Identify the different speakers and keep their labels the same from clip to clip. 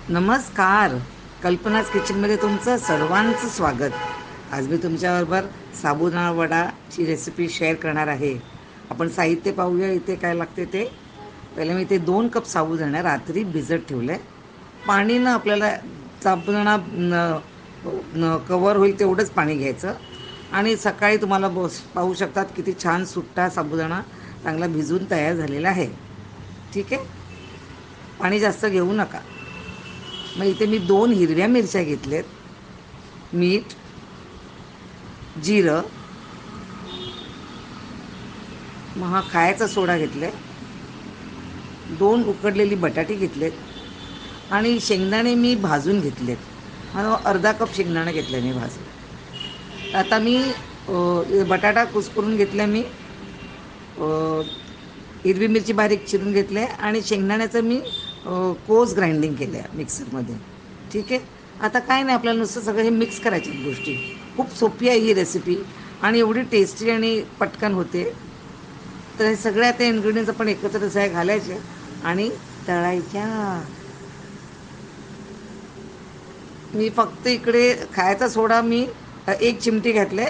Speaker 1: नमस्कार. कल्पनाच किचनमध्ये तुमचं सर्वांचं स्वागत. आज मी तुमच्याबरोबर साबुदाणा वडाची रेसिपी शेअर करणार आहे. आपण साहित्य पाहूया इथे काय लागते ते. पहिले मी इथे 2 कप साबुदाणा रात्री भिजत ठेवलं आहे. पाणी ना आपल्याला साबुदाणा कवर होईल तेवढंच पाणी घ्यायचं आणि सकाळी तुम्हाला पाहू शकतात किती छान सुट्टा साबुदाणा चांगला भिजून तयार झालेला आहे. ठीक आहे, पाणी जास्त घेऊ नका. मग इथे मी 2 हिरव्या मिरच्या घेतल्यात, मीठ, जिरं, मग हा खायचा सोडा घेतला, 2 उकडलेली बटाटी घेतलेत आणि शेंगदाणे मी भाजून घेतलेत. अर्धा कप शेंगदाणे घेतले मी भाजून. आता मी बटाटा कुस्करून घेतला, मी हिरवी मिरची बारीक चिरून घेतली आणि शेंगदाण्याचं मी कोस ग्राइंडिंग केलं आहे मिक्सरमध्ये. ठीक आहे, आता काय नाही, आपल्याला नुसतं सगळं हे मिक्स करायच्या गोष्टी. खूप सोपी आहे ही रेसिपी आणि एवढी टेस्टी आणि पटकन होते. तर हे सगळ्या त्या इन्ग्रेडियंट्स आपण एकत्र तसं घालायचे आणि तळायच्या. मी फक्त इकडे खायचा सोडा मी 1 चिमटी घातले,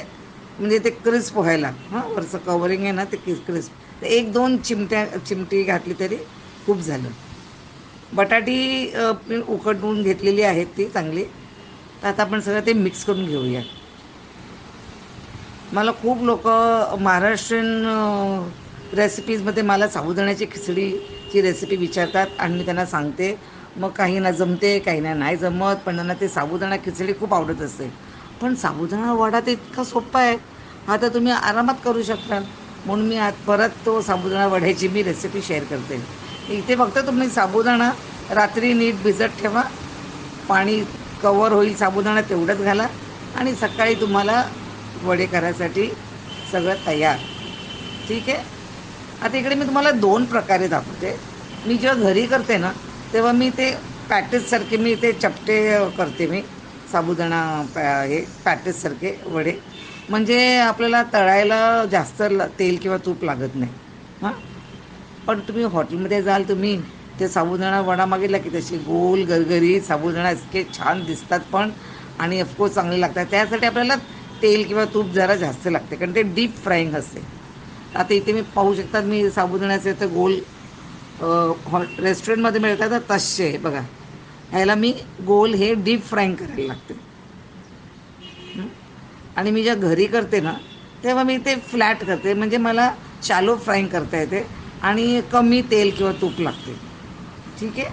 Speaker 1: म्हणजे ते क्रिस्प व्हायला. वरचं कवरिंग आहे ना ते क्रिस्प. 1-2 चिमटी घातली तरी खूप झालं. बटाटी उकडून घेतलेली आहेत ती चांगली. तर आता आपण सगळं ते मिक्स करून घेऊया. मला खूप लोक महाराष्ट्रीयन रेसिपीजमध्ये मला साबुदाण्याची खिचडीची रेसिपी विचारतात आणि मी त्यांना सांगते. मग काहींना जमते, काहींना नाही जमत, पण त्यांना ते साबुदाणा खिचडी खूप आवडत असते. पण साबुदाणा वडा ते इतका सोपा आहे, आता तुम्ही आरामात करू शकता. म्हणून मी आज परत तो साबुदाणा वड्याची मी रेसिपी शेअर करते. इथे फक्त तुम्ही साबुदाणा रात्री नीट भिजत ठेवा, पाणी कवर होईल साबुदाणा तेवढंच घाला आणि सकाळी तुम्हाला वडे करायसाठी सगळं तयार. ठीक आहे, आता इकडे मी तुम्हाला 2 प्रकारे दाखवते. मी जेव्हा घरी करते ना तेव्हा मी ते पॅटेससारखे मी ते चपटे करते. मी साबुदाणा हे पॅटेससारखे वडे, म्हणजे आपल्याला तळायला जास्त तेल किंवा तूप लागत नाही. हां, पण तुम्ही हॉटेलमध्ये जाल, तुम्ही ते साबुदाणा वडा मागितला की तसे गोल गरगरी साबुदाणा इतके छान दिसतात पण, आणि ऑफकोर्स चांगले लागतात. त्यासाठी आपल्याला तेल किंवा तूप जरा जास्त लागते, कारण ते डीप फ्राईंग असते. आता इथे मी पाहू शकतात, मी साबुदाण्याचे तर गोल रेस्टॉरंटमध्ये मिळतात तर तसे बघा. ह्याला मी गोल हे डीप फ्राईंग करायला लागते. आणि मी ज्या घरी करते ना तेव्हा मी ते फ्लॅट करते, म्हणजे मला शॅलो फ्राईंग करता येते आणि कमी तेल किंवा तूप लागते. ठीक आहे,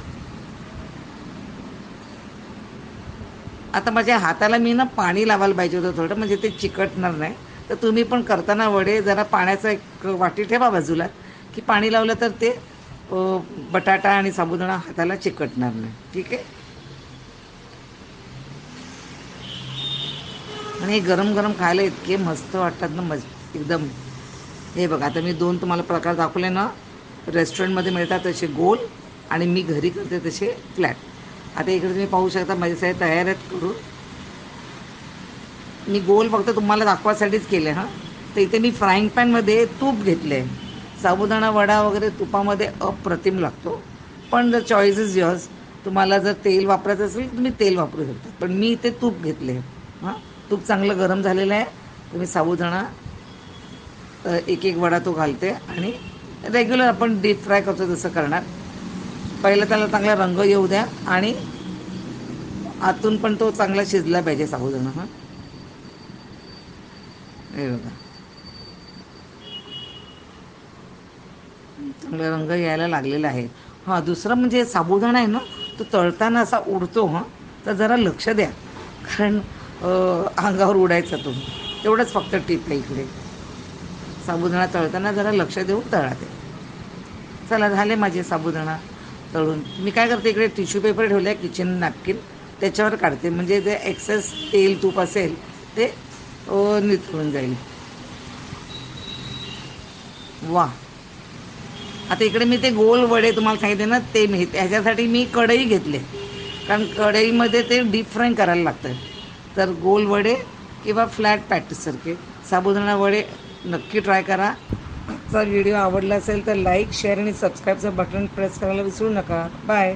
Speaker 1: आता माझ्या हाताला मी ना पाणी लावायला पाहिजे होतं थोडं, म्हणजे ते चिकटणार नाही. तर तुम्ही पण करताना वडे जरा पाण्याचा एक वाटी ठेवा बाजूला, की पाणी लावलं तर ते बटाटा आणि साबुदाणा हाताला चिकटणार नाही. ठीक आहे, आणि हे गरम गरम खायला इतके मस्त वाटतात ना, एकदम. हे बघा, आता मी 2 तुम्हाला प्रकार दाखवले ना. रेस्टॉरंटमध्ये मिळतात तसे गोल आणि मी घरी करते तसे फ्लॅट. आता इकडे तुम्ही पाहू शकता माझे सगळे तयार आहेत करून. मी गोल फक्त तुम्हाला दाखवायसाठीच केले. तर इथे मी फ्राईंग पॅनमध्ये तूप घेतले आहे. साबुदाणा वडा वगैरे तुपामध्ये अप्रतिम लागतो, पण जर चॉईस इज युअर्स. तुम्हाला जर तेल वापरायचं असेल तुम्ही तेल वापरू शकता, पण मी इथे तूप घेतले. तूप चांगलं गरम झालेलं आहे. तुम्ही साबुदाणा एक एक वडा तो घालते आणि रेग्युलर आपण डीप फ्राय करतो तसं करणार. पहिलं त्याला चांगला रंग येऊ द्या आणि आतून पण तो चांगला शिजला पाहिजे साबुदाणा. हे बघा, चांगला रंग यायला लागलेला आहे. दुसरं म्हणजे साबुदाणा आहे ना, तो तळताना असा उडतो. तर जरा लक्ष द्या, कारण अंगावर उडायचा तो. तेवढंच फक्त टिप आहे इकडे. साबुदाणा तळताना जरा लक्ष देऊन तळा ते. चला, झाले माझे साबुदाणा तळून. मी काय करते, इकडे टिश्यू पेपर ठेवले आहे, किचन नॅपकिन, त्याच्यावर काढते, म्हणजे जे एक्सेस तेल तूप असेल ते निथळून जाईल. वा, आता इकडे मी ते गोल वडे तुम्हाला सांगितले ना, ते मी ह्याच्यासाठी मी कढई घेतले, कारण कढईमध्ये ते डीप फ्राय करायला लागतं. तर गोल वडे किंवा फ्लॅट पॅटीससारखे साबुदाणा वडे नक्की ट्राय करा. आजचा व्हिडिओ आवडला असेल तर लाईक, शेअर आणि सबस्क्राईबचं बटन प्रेस करायला विसरू नका. बाय.